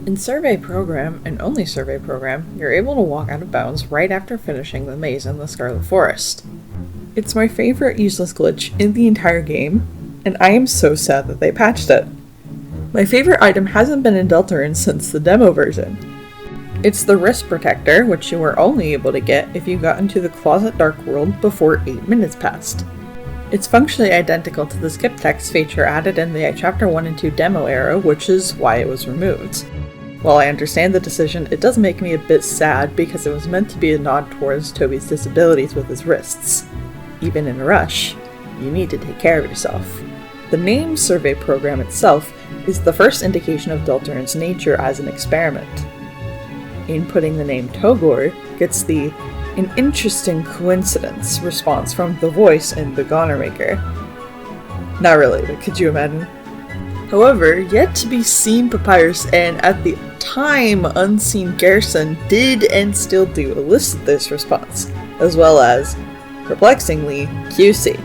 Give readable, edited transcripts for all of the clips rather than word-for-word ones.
In Survey Program, and only Survey Program, you're able to walk out of bounds right after finishing the maze in the Scarlet Forest. It's my favorite useless glitch in the entire game, and I am so sad that they patched it. My favorite item hasn't been in Deltarune since the demo version. It's the wrist protector, which you were only able to get if you got into the Closet Dark World before 8 minutes passed. It's functionally identical to the skip text feature added in the Chapter 1 and 2 demo era, which is why it was removed. While I understand the decision, it does make me a bit sad because it was meant to be a nod towards Toby's disabilities with his wrists. Even in a rush, you need to take care of yourself. The name Survey Program itself is the first indication of Deltarune's nature as an experiment. Inputting the name Togor gets the "an interesting coincidence" response from the voice in The Goner Maker. Not really, but could you imagine? However, yet to be seen Papyrus and at the time unseen Garrison did and still do elicit this response, as well as, perplexingly, QC.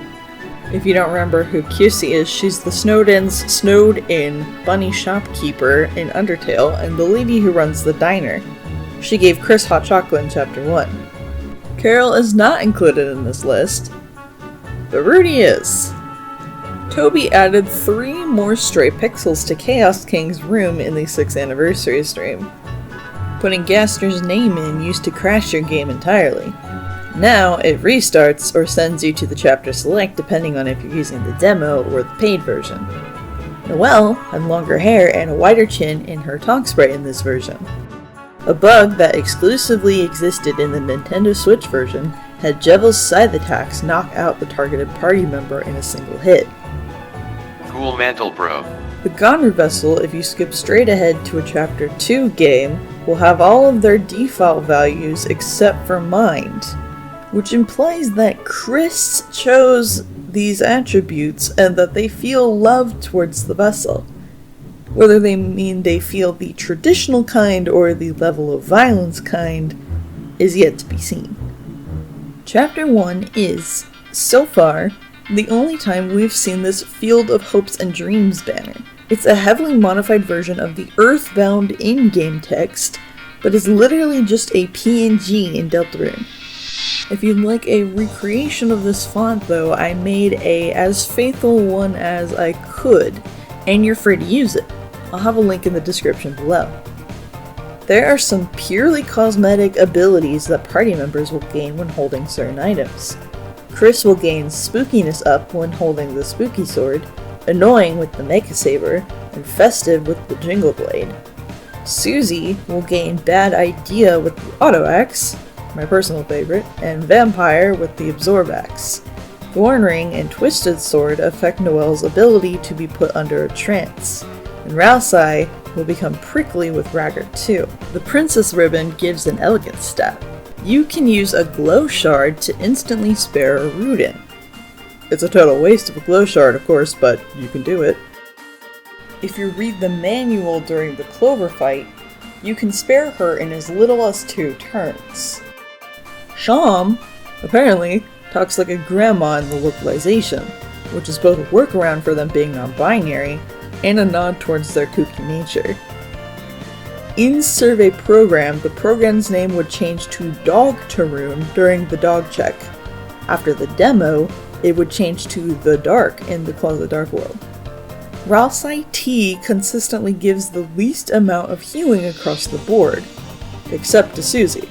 If you don't remember who QC is, she's the snowed-in bunny shopkeeper in Undertale and the lady who runs the diner. She gave Chris hot chocolate in Chapter 1. Carol is not included in this list, but Rudy is. Toby added 3 more stray pixels to Chaos King's room in the 6th anniversary stream. Putting Gaster's name in used to crash your game entirely. Now it restarts or sends you to the chapter select depending on if you're using the demo or the paid version. Noelle had longer hair and a wider chin in her talk spray in this version. A bug that exclusively existed in the Nintendo Switch version had Jevel's scythe attacks knock out the targeted party member in a single hit. Cool mantle, bro. The Goner Vessel, if you skip straight ahead to a Chapter 2 game, will have all of their default values except for Mind, which implies that Chris chose these attributes and that they feel love towards the vessel. Whether they mean they feel the traditional kind or the level of violence kind is yet to be seen. Chapter 1 is, so far, the only time we've seen this Field of Hopes and Dreams banner. It's a heavily modified version of the Earthbound in-game text, but is literally just a PNG in Deltarune. If you'd like a recreation of this font though, I made a as faithful one as I could, and you're free to use it. I'll have a link in the description below. There are some purely cosmetic abilities that party members will gain when holding certain items. Chris will gain Spookiness up when holding the Spooky Sword, Annoying with the Mecha Saber, and Festive with the Jingle Blade. Susie will gain Bad Idea with the Auto Axe, my personal favorite, and Vampire with the Absorb Axe. Thorn Ring and Twisted Sword affect Noelle's ability to be put under a trance, and Ralsei will become prickly with Raggart 2. The Princess Ribbon gives an Elegance stat. You can use a Glow Shard to instantly spare a Rudin. It's a total waste of a Glow Shard, of course, but you can do it. If you read the manual during the Clover fight, you can spare her in as little as 2 turns. Sham, apparently, talks like a grandma in the Localization, which is both a workaround for them being non-binary and a nod towards their kooky nature. In Survey Program, the program's name would change to Deltarune during the dog check. After the demo, it would change to The Dark in the Closet Dark World. Ralsei T consistently gives the least amount of healing across the board, except to Susie.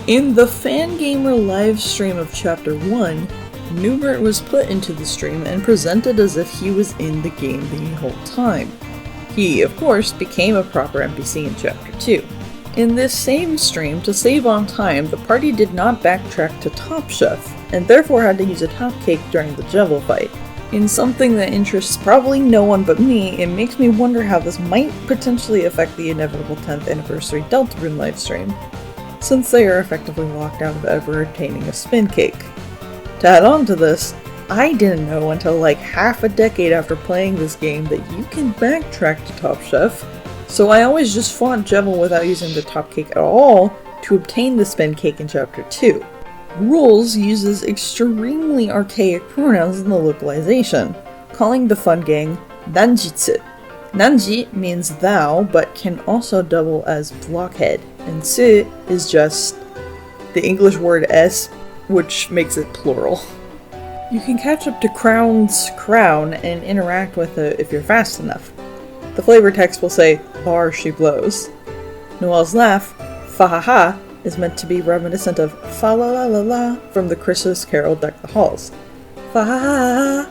In the Fangamer live stream of Chapter 1, Newbert was put into the stream and presented as if he was in the game the whole time. He, of course, became a proper NPC in Chapter 2. In this same stream, to save on time, the party did not backtrack to Top Chef, and therefore had to use a top cake during the Jevel fight. In something that interests probably no one but me, it makes me wonder how this might potentially affect the inevitable 10th anniversary Deltarune livestream, since they are effectively locked out of ever obtaining a spin cake. To add on to this, I didn't know until like half a decade after playing this game that you can backtrack to Top Chef, so I always just fought Jevel without using the top cake at all to obtain the spin cake in Chapter 2. Rules uses extremely archaic pronouns in the Localization, calling the fun gang Danjitsu. Nanji means thou, but can also double as blockhead, and se is just the English word s, which makes it plural. You can catch up to Crown's crown and interact with it if you're fast enough. The flavor text will say, bar she blows. Noel's laugh, fa-ha-ha, is meant to be reminiscent of fa-la-la-la-la from the Christmas carol Deck the Halls. Fa-ha-ha!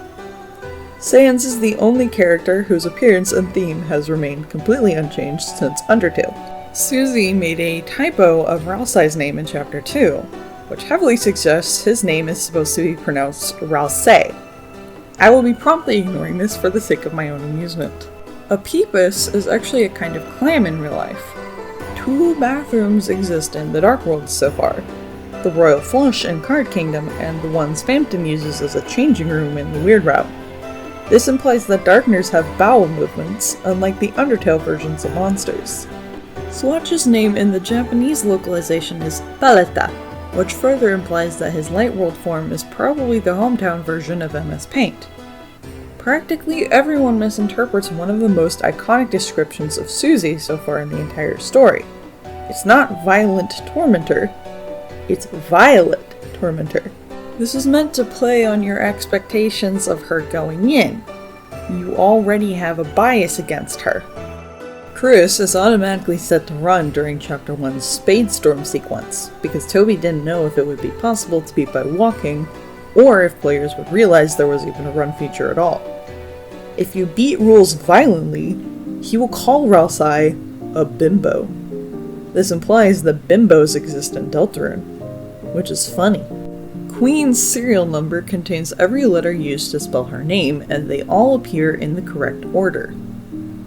Sans is the only character whose appearance and theme has remained completely unchanged since Undertale. Suzy made a typo of Ralsei's name in Chapter 2, which heavily suggests his name is supposed to be pronounced Ralsei. I will be promptly ignoring this for the sake of my own amusement. A peepus is actually a kind of clam in real life. 2 bathrooms exist in the Dark World so far. The Royal Flush in Card Kingdom and the one Spamton uses as a changing room in the Weird Route. This implies that Darkners have bowel movements, unlike the Undertale versions of monsters. Swatch's name in the Japanese localization is Paletta, which further implies that his Light World form is probably the hometown version of MS Paint. Practically everyone misinterprets one of the most iconic descriptions of Suzy so far in the entire story. It's not Violent Tormentor, it's Violet Tormentor. This is meant to play on your expectations of her going in. You already have a bias against her. Chris is automatically set to run during Chapter 1's Spade Storm sequence, because Toby didn't know if it would be possible to beat by walking, or if players would realize there was even a run feature at all. If you beat rules violently, he will call Ralsei a bimbo. This implies that bimbos exist in Deltarune, which is funny. Queen's serial number contains every letter used to spell her name, and they all appear in the correct order.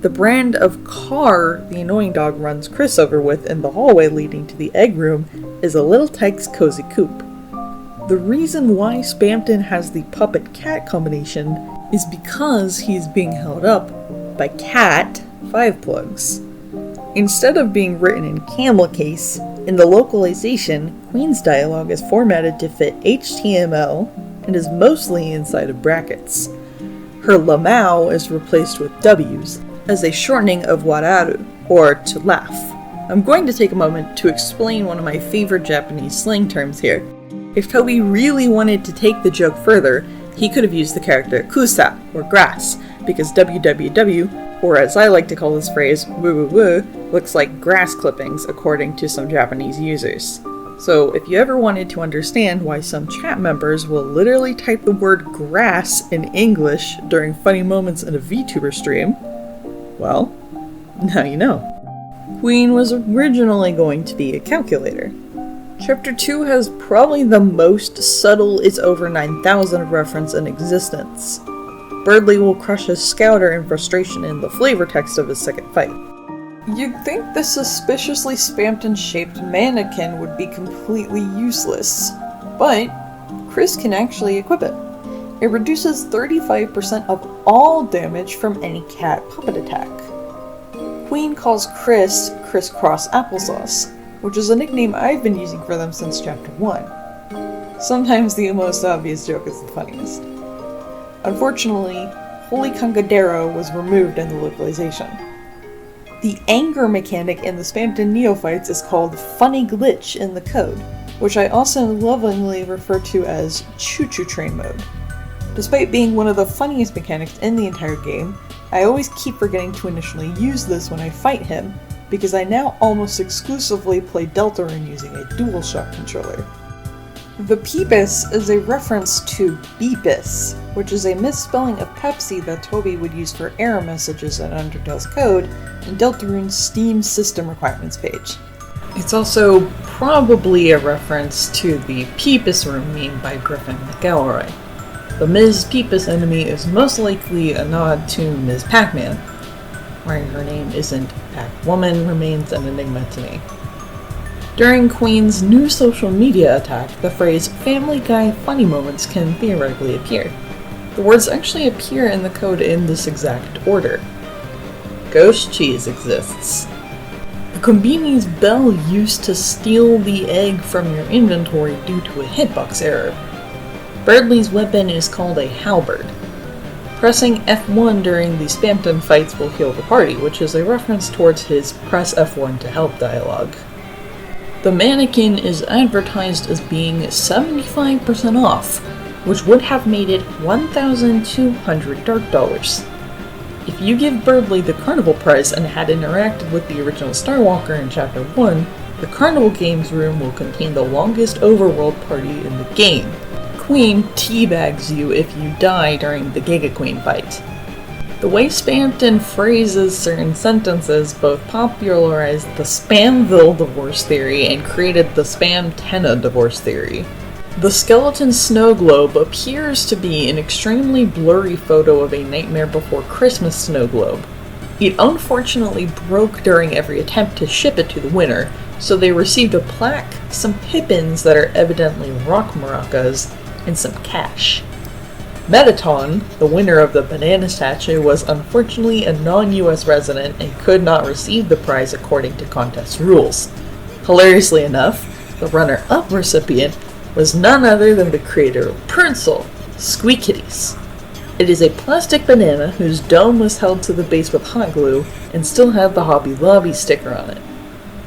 The brand of car the annoying dog runs Chris over with in the hallway leading to the egg room is a Little Tykes Cozy Coupe. The reason why Spamton has the puppet-cat combination is because he's being held up by cat 5-plugs. Instead of being written in camel case, in the localization, Queen's dialogue is formatted to fit HTML and is mostly inside of brackets. Her lamau is replaced with W's, as a shortening of wararu, or to laugh. I'm going to take a moment to explain one of my favorite Japanese slang terms here. If Toby really wanted to take the joke further, he could have used the character kusa, or grass, because www, or as I like to call this phrase, woo woo woo, looks like grass clippings according to some Japanese users. So if you ever wanted to understand why some chat members will literally type the word grass in English during funny moments in a VTuber stream, well, now you know. Queen was originally going to be a calculator. Chapter 2 has probably the most subtle It's Over 9000 reference in existence. Birdley will crush his scouter in frustration in the flavor text of his second fight. You'd think the suspiciously Spamton-shaped mannequin would be completely useless, but Chris can actually equip it. It reduces 35% of all damage from any cat puppet attack. Queen calls Chris Crisscross Applesauce, which is a nickname I've been using for them since Chapter 1. Sometimes the most obvious joke is the funniest. Unfortunately, Holy Congadero was removed in the localization. The anger mechanic in the Spamton Neophytes is called Funny Glitch in the code, which I also lovingly refer to as Choo-Choo Train mode. Despite being one of the funniest mechanics in the entire game, I always keep forgetting to initially use this when I fight him, because I now almost exclusively play Deltarune using a DualShock controller. The Peepus is a reference to Beepus, which is a misspelling of Pepsi that Toby would use for error messages in Undertale's code in Deltarune's Steam System Requirements page. It's also probably a reference to the Peepus room meme by Griffin McElroy. The Ms. Peepus enemy is most likely a nod to Ms. Pac-Man. Why her name isn't Pac-Woman remains an enigma to me. During Queen's new social media attack, the phrase Family Guy funny moments can theoretically appear. The words actually appear in the code in this exact order. Ghost cheese exists. The Kombini's bell used to steal the egg from your inventory due to a hitbox error. Birdley's weapon is called a halberd. Pressing F1 during the Spampton fights will heal the party, which is a reference towards his press F1 to help dialogue. The mannequin is advertised as being 75% off, which would have made it 1,200 dark dollars. If you give Birdley the Carnival prize and had interacted with the original Starwalker in Chapter 1, the Carnival Games room will contain the longest overworld party in the game. Queen teabags you if you die during the Giga Queen fight. The way Spampton phrases certain sentences both popularized the Spamville divorce theory and created the Spamtenna divorce theory. The skeleton snow globe appears to be an extremely blurry photo of a Nightmare Before Christmas snow globe. It unfortunately broke during every attempt to ship it to the winner, so they received a plaque, some pippins that are evidently rock maracas, and some cash. Metaton, the winner of the banana statue, was unfortunately a non-US resident and could not receive the prize according to contest rules. Hilariously enough, the runner-up recipient was none other than the creator of Pernsel, Squeakitties. It is a plastic banana whose dome was held to the base with hot glue and still had the Hobby Lobby sticker on it.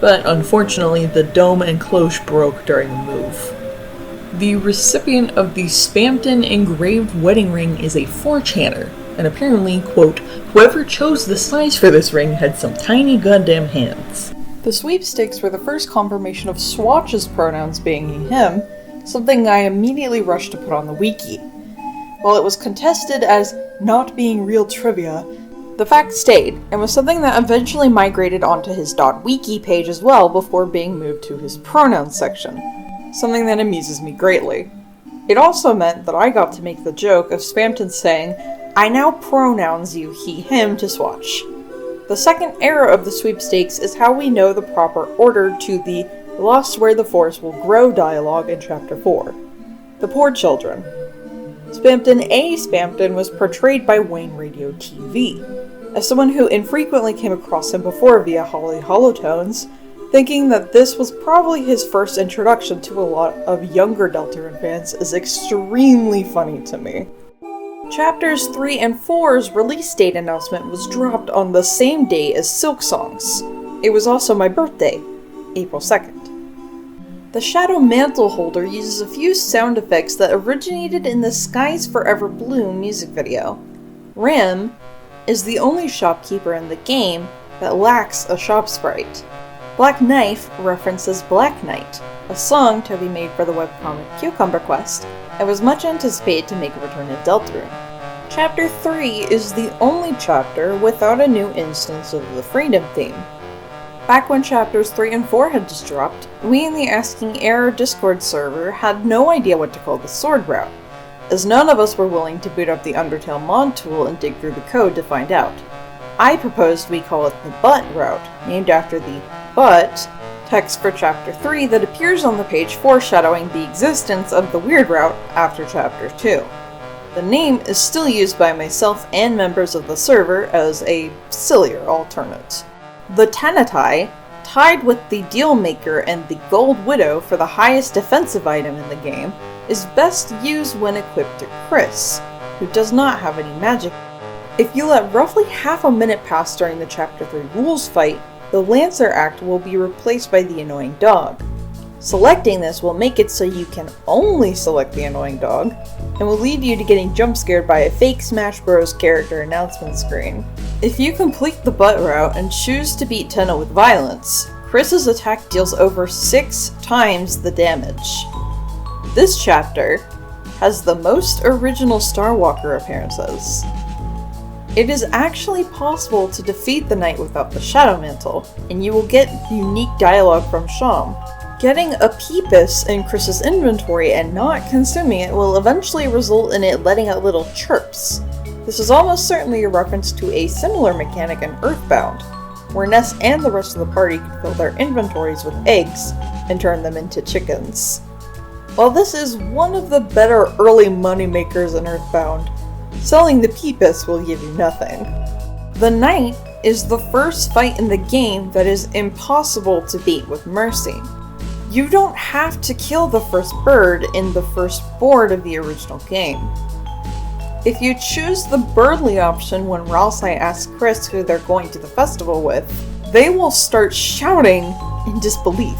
But unfortunately, the dome and cloche broke during the move. The recipient of the Spampton engraved wedding ring is a 4channer, and apparently, quote, whoever chose the size for this ring had some tiny goddamn hands. The sweepstakes were the first confirmation of Swatch's pronouns being he, him, something I immediately rushed to put on the wiki. While it was contested as not being real trivia, the fact stayed, and was something that eventually migrated onto his .wiki page as well before being moved to his pronouns section. Something that amuses me greatly. It also meant that I got to make the joke of Spampton saying, I now pronouns you he, him to Swatch. The second era of the sweepstakes is how we know the proper order to the Lost Where the Force Will Grow dialogue in Chapter 4. The Poor Children. Spampton A. Spampton was portrayed by Wayne Radio TV. As someone who infrequently came across him before via Holly Holotones, thinking that this was probably his first introduction to a lot of younger Deltarune fans is extremely funny to me. Chapters 3 and 4's release date announcement was dropped on the same day as Silk Songs. It was also my birthday, April 2nd. The Shadow Mantle Holder uses a few sound effects that originated in the Skies Forever Blue music video. Ram is the only shopkeeper in the game that lacks a shop sprite. Black Knife references Black Knight, a song to be made for the webcomic Cucumber Quest, and was much anticipated to make a return in Deltarune. Chapter 3 is the only chapter without a new instance of the Freedom theme. Back when chapters 3 and 4 had just dropped, we in the Asking Error Discord server had no idea what to call the sword route, as none of us were willing to boot up the Undertale mod tool and dig through the code to find out. I proposed we call it the butt route, named after the but text for Chapter 3 that appears on the page foreshadowing the existence of the weird route after Chapter 2. The name is still used by myself and members of the server as a sillier alternate. The Tenatai, tied with the Dealmaker and the Gold Widow for the highest defensive item in the game, is best used when equipped to Chris, who does not have any magic. If you let roughly half a minute pass during the Chapter 3 rules fight, the Lancer Act will be replaced by the Annoying Dog. Selecting this will make it so you can only select the Annoying Dog, and will lead you to getting jump scared by a fake Smash Bros. Character announcement screen. If you complete the butt route and choose to beat Tenna with violence, Chris's attack deals over 6 times the damage. This chapter has the most original Starwalker appearances. It is actually possible to defeat the knight without the Shadow Mantle, and you will get unique dialogue from Sham. Getting a Peepus in Chris's inventory and not consuming it will eventually result in it letting out little chirps. This is almost certainly a reference to a similar mechanic in Earthbound, where Ness and the rest of the party could fill their inventories with eggs and turn them into chickens. While this is one of the better early moneymakers in Earthbound, selling the Peepus will give you nothing. The Knight is the first fight in the game that is impossible to beat with Mercy. You don't have to kill the first bird in the first board of the original game. If you choose the Birdly option when Ralsei asks Chris who they're going to the festival with, they will start shouting in disbelief.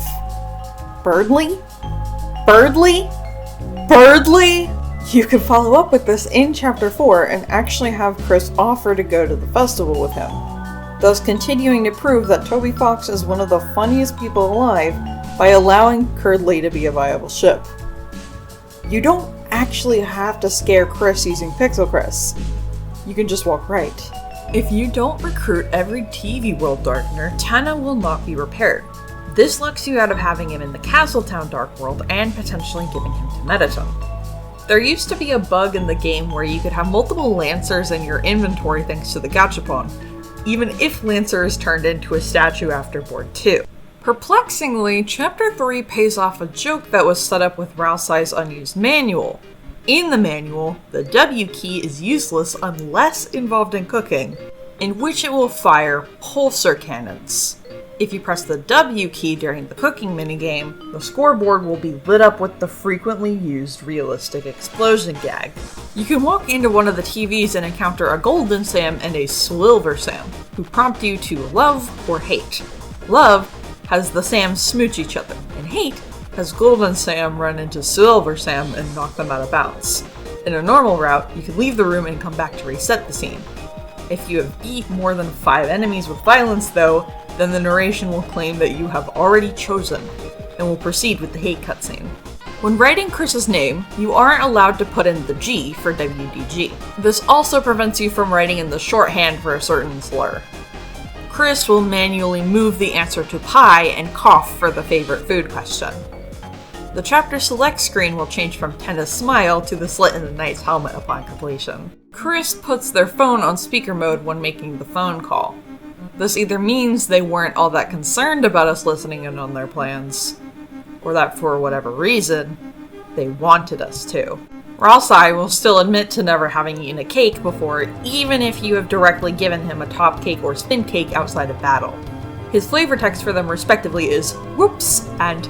Birdly? Birdly? Birdly? You can follow up with this in Chapter 4 and actually have Chris offer to go to the festival with him, thus continuing to prove that Toby Fox is one of the funniest people alive by allowing Curdly to be a viable ship. You don't actually have to scare Chris using Pixel Chris. You can just walk right. If you don't recruit every TV World Darkener, Tenna will not be repaired. This locks you out of having him in the Castletown Dark World and potentially giving him to Mettaton. There used to be a bug in the game where you could have multiple Lancers in your inventory thanks to the Gachapon, even if Lancer is turned into a statue after Board 2. Perplexingly, Chapter 3 pays off a joke that was set up with Ralsei's unused manual. In the manual, the W key is useless unless involved in cooking, in which it will fire pulsar cannons. If you press the W key during the cooking minigame, the scoreboard will be lit up with the frequently used realistic explosion gag. You can walk into one of the TVs and encounter a Golden Sam and a Silver Sam, who prompt you to love or hate. Love has the Sams smooch each other, and hate has Golden Sam run into Silver Sam and knock them out of bounds. In a normal route, you can leave the room and come back to reset the scene. If you have beat more than 5 enemies with violence though, then the narration will claim that you have already chosen, and will proceed with the hate cutscene. When writing Chris's name, you aren't allowed to put in the G for WDG. This also prevents you from writing in the shorthand for a certain slur. Chris will manually move the answer to pie and cough for the favorite food question. The chapter select screen will change from Tenna's smile to the slit in the knight's helmet upon completion. Chris puts their phone on speaker mode when making the phone call. This either means they weren't all that concerned about us listening in on their plans, or that for whatever reason, they wanted us to. Ralsei will still admit to never having eaten a cake before, even if you have directly given him a top cake or spin cake outside of battle. His flavor text for them respectively is whoops and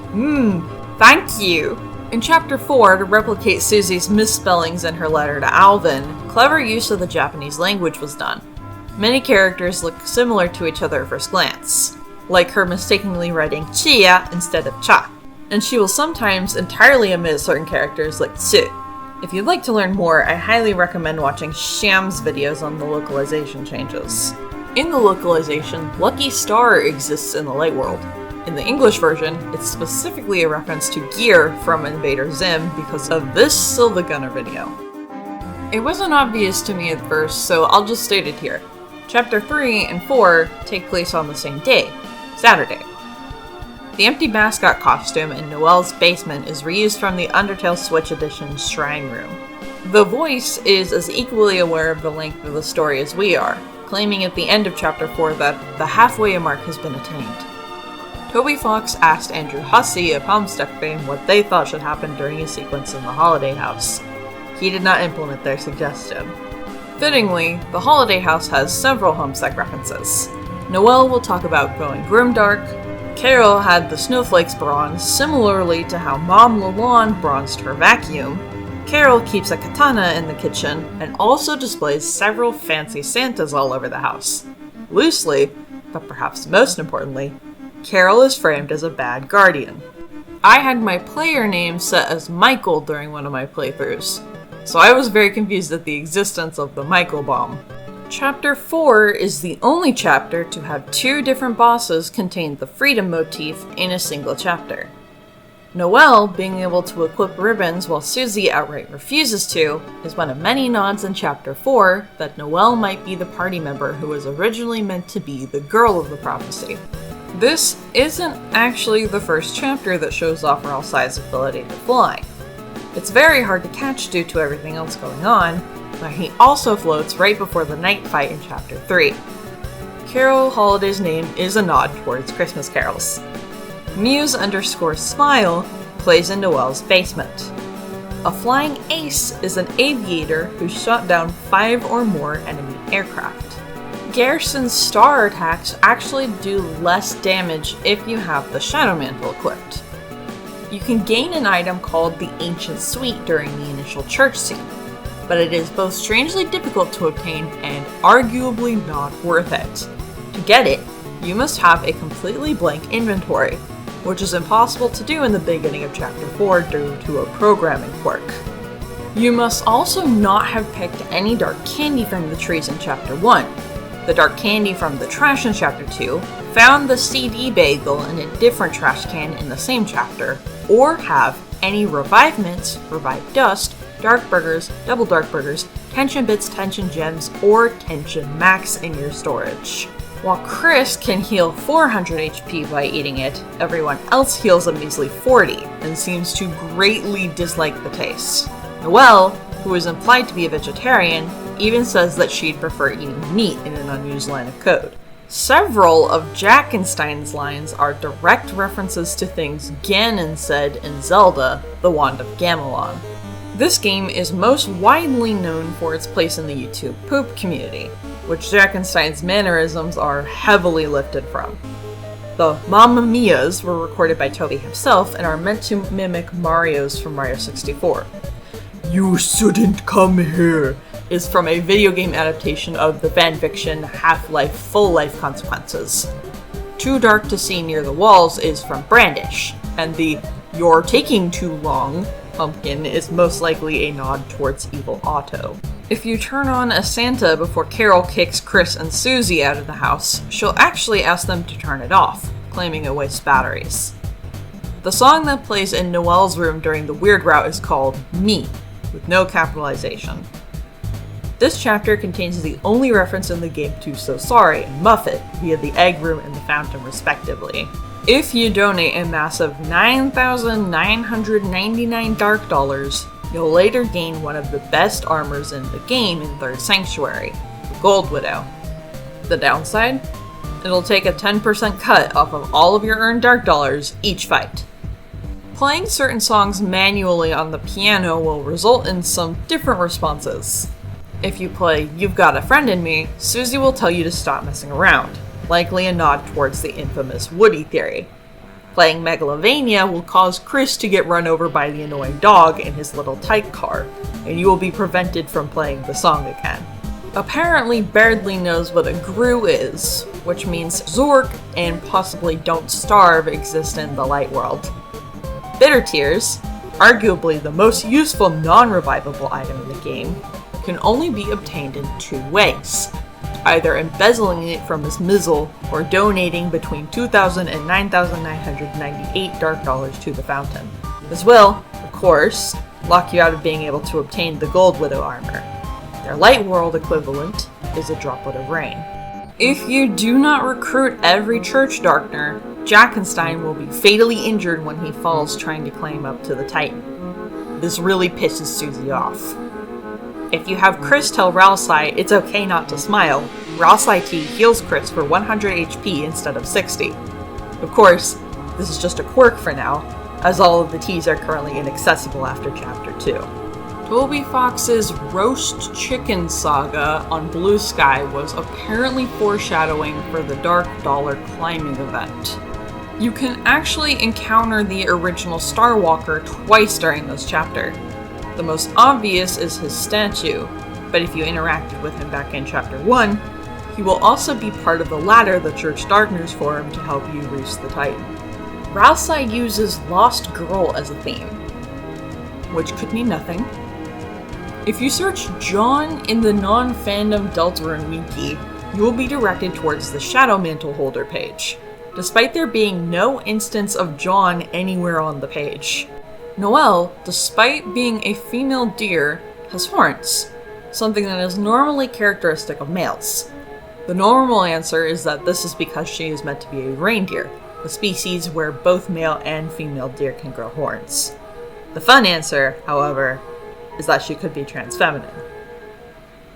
thank you. In Chapter 4, to replicate Susie's misspellings in her letter to Alvin, clever use of the Japanese language was done. Many characters look similar to each other at first glance, like her mistakenly writing Chia instead of Cha, and she will sometimes entirely omit certain characters like Tsu. If you'd like to learn more, I highly recommend watching Sham's videos on the localization changes. In the localization, Lucky Star exists in the Light World. In the English version, it's specifically a reference to Gear from Invader Zim because of this Silva Gunner video. It wasn't obvious to me at first, so I'll just state it here. Chapter 3 and 4 take place on the same day, Saturday. The empty mascot costume in Noelle's basement is reused from the Undertale Switch Edition Shrine Room. The voice is as equally aware of the length of the story as we are, claiming at the end of Chapter 4 that the halfway mark has been attained. Toby Fox asked Andrew Hussey of Homestuck fame what they thought should happen during a sequence in the Holiday House. He did not implement their suggestion. Fittingly, the Holiday House has several Homestuck references. Noelle will talk about going grimdark. Carol had the snowflakes bronze, similarly to how Mom Lalonde bronzed her vacuum. Carol keeps a katana in the kitchen, and also displays several fancy Santas all over the house. Loosely, but perhaps most importantly, Carol is framed as a bad guardian. I had my player name set as Michael during one of my playthroughs, so I was very confused at the existence of the Michael bomb. Chapter 4 is the only chapter to have 2 different bosses contain the freedom motif in a single chapter. Noelle being able to equip ribbons while Susie outright refuses to is one of many nods in Chapter 4 that Noelle might be the party member who was originally meant to be the girl of the prophecy. This isn't actually the first chapter that shows off Ralsei's ability to fly. It's very hard to catch due to everything else going on, but he also floats right before the night fight in Chapter 3. Carol Holiday's name is a nod towards Christmas carols. Muse_Smile plays in Noelle's basement. A flying ace is an aviator who shot down 5 or more enemy aircraft. Garrison's star attacks actually do less damage if you have the Shadow Mantle equipped. You can gain an item called the Ancient Suite during the initial church scene. but it is both strangely difficult to obtain and arguably not worth it. To get it, you must have a completely blank inventory, which is impossible to do in the beginning of Chapter 4 due to a programming quirk. You must also not have picked any dark candy from the trees in Chapter 1, the dark candy from the trash in Chapter 2, found the CD bagel in a different trash can in the same chapter, or have any revive mints, revive dust, dark burgers, double dark burgers, tension bits, tension gems, or tension max in your storage. While Chris can heal 400 HP by eating it, everyone else heals a measly 40 and seems to greatly dislike the taste. Noelle, who is implied to be a vegetarian, even says that she'd prefer eating meat in an unused line of code. Several of Jackenstein's lines are direct references to things Ganon said in Zelda, The Wand of Gamelon. This game is most widely known for its place in the YouTube poop community, which Jackenstein's mannerisms are heavily lifted from. The Mamma Mias were recorded by Toby himself and are meant to mimic Mario's from Mario 64. "You shouldn't come here" is from a video game adaptation of the fanfiction Half-Life Full Life Consequences. Too Dark to See Near the Walls is from Brandish, and the "You're Taking Too Long" pumpkin is most likely a nod towards Evil Otto. If you turn on a Santa before Carol kicks Chris and Susie out of the house, she'll actually ask them to turn it off, claiming it wastes batteries. The song that plays in Noelle's room during the Weird Route is called Me, with no capitalization. This chapter contains the only reference in the game to So Sorry and Muffet via the egg room and the fountain respectively. If you donate a massive 9,999 dark dollars, you'll later gain one of the best armors in the game in Third Sanctuary, the Gold Widow. The downside? It'll take a 10% cut off of all of your earned dark dollars each fight. Playing certain songs manually on the piano will result in some different responses. If you play You've Got a Friend in Me, Susie will tell you to stop messing around, likely a nod towards the infamous Woody theory. Playing Megalovania will cause Chris to get run over by the annoying dog in his little tyke car, and you will be prevented from playing the song again. Apparently Bairdley knows what a Gru is, which means Zork and possibly Don't Starve exist in the light world. Bitter Tears, arguably the most useful non-revivable item in the game, can only be obtained in two ways. Either embezzling it from his mizzle, or donating between 2,000 and 9,998 dark dollars to the fountain. This will, of course, lock you out of being able to obtain the Gold Widow armor. Their light world equivalent is a droplet of rain. If you do not recruit every church darkner, Jackenstein will be fatally injured when he falls trying to climb up to the Titan. This really pisses Susie off. If you have Chris tell Ralsei it's okay not to smile, Ralsei T heals Chris for 100 HP instead of 60. Of course, this is just a quirk for now, as all of the Ts are currently inaccessible after Chapter 2. Toby Fox's Roast Chicken saga on Blue Sky was apparently foreshadowing for the Dark Dollar climbing event. You can actually encounter the original Starwalker twice during this chapter. The most obvious is his statue, but if you interacted with him back in Chapter 1, he will also be part of the ladder the Church Darkners form to help you reach the Titan. Ralsei uses Lost Girl as a theme, which could mean nothing. If you search John in the non-fandom Deltarune wiki, you will be directed towards the Shadow Mantle Holder page, despite there being no instance of John anywhere on the page. Noelle, despite being a female deer, has horns, something that is normally characteristic of males. The normal answer is that this is because she is meant to be a reindeer, a species where both male and female deer can grow horns. The fun answer, however, is that she could be trans-feminine.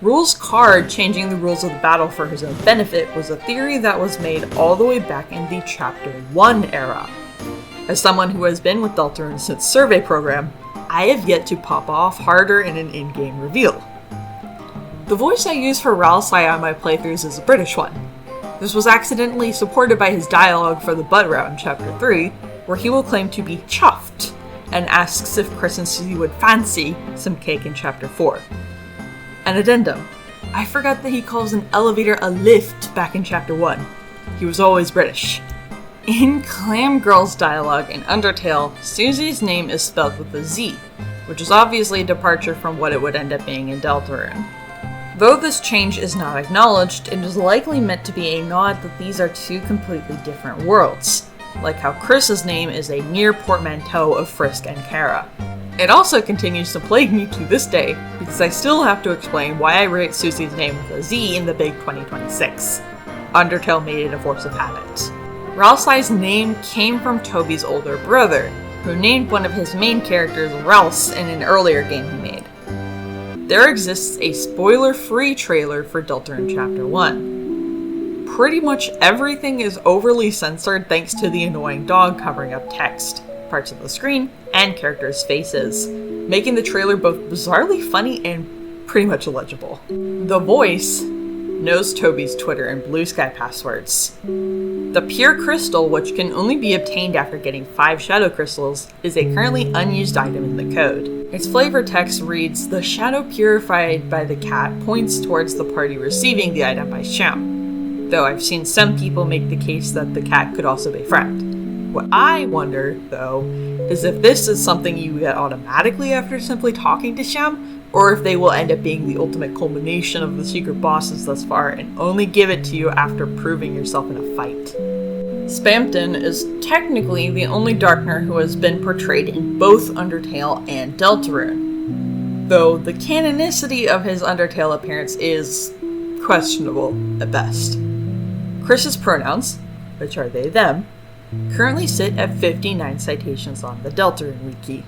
Rules Card changing the rules of the battle for his own benefit was a theory that was made all the way back in the Chapter 1 era. As someone who has been with Deltarune since Survey Program, I have yet to pop off harder in an in-game reveal. The voice I use for Ralsei on my playthroughs is a British one. This was accidentally supported by his dialogue for the Bud Route in Chapter 3, where he will claim to be chuffed, and asks if Chris and Susie would fancy some cake in Chapter 4. An addendum. I forgot that he calls an elevator a lift back in Chapter 1. He was always British. In Clam Girl's dialogue in Undertale, Susie's name is spelled with a Z, which is obviously a departure from what it would end up being in Deltarune. Though this change is not acknowledged, it is likely meant to be a nod that these are two completely different worlds, like how Chris's name is a near portmanteau of Frisk and Kara. It also continues to plague me to this day, because I still have to explain why I write Susie's name with a Z in the big 2026. Undertale made it a force of habit. Ralsei's name came from Toby's older brother, who named one of his main characters Ralse in an earlier game he made. There exists a spoiler-free trailer for Deltarune Chapter 1. Pretty much everything is overly censored thanks to the annoying dog covering up text, parts of the screen, and characters' faces, making the trailer both bizarrely funny and pretty much illegible. The voice knows Toby's Twitter and Blue Sky passwords. The pure crystal, which can only be obtained after getting 5 shadow crystals, is a currently unused item in the code. Its flavor text reads, "The shadow purified by the cat points towards the party receiving the item by Sham," though I've seen some people make the case that the cat could also be a friend. What I wonder, though, is if this is something you get automatically after simply talking to Sham, or if they will end up being the ultimate culmination of the secret bosses thus far and only give it to you after proving yourself in a fight. Spamton is technically the only Darkner who has been portrayed in both Undertale and Deltarune, though the canonicity of his Undertale appearance is questionable at best. Chris's pronouns, which are they them, currently sit at 59 citations on the Deltarune wiki.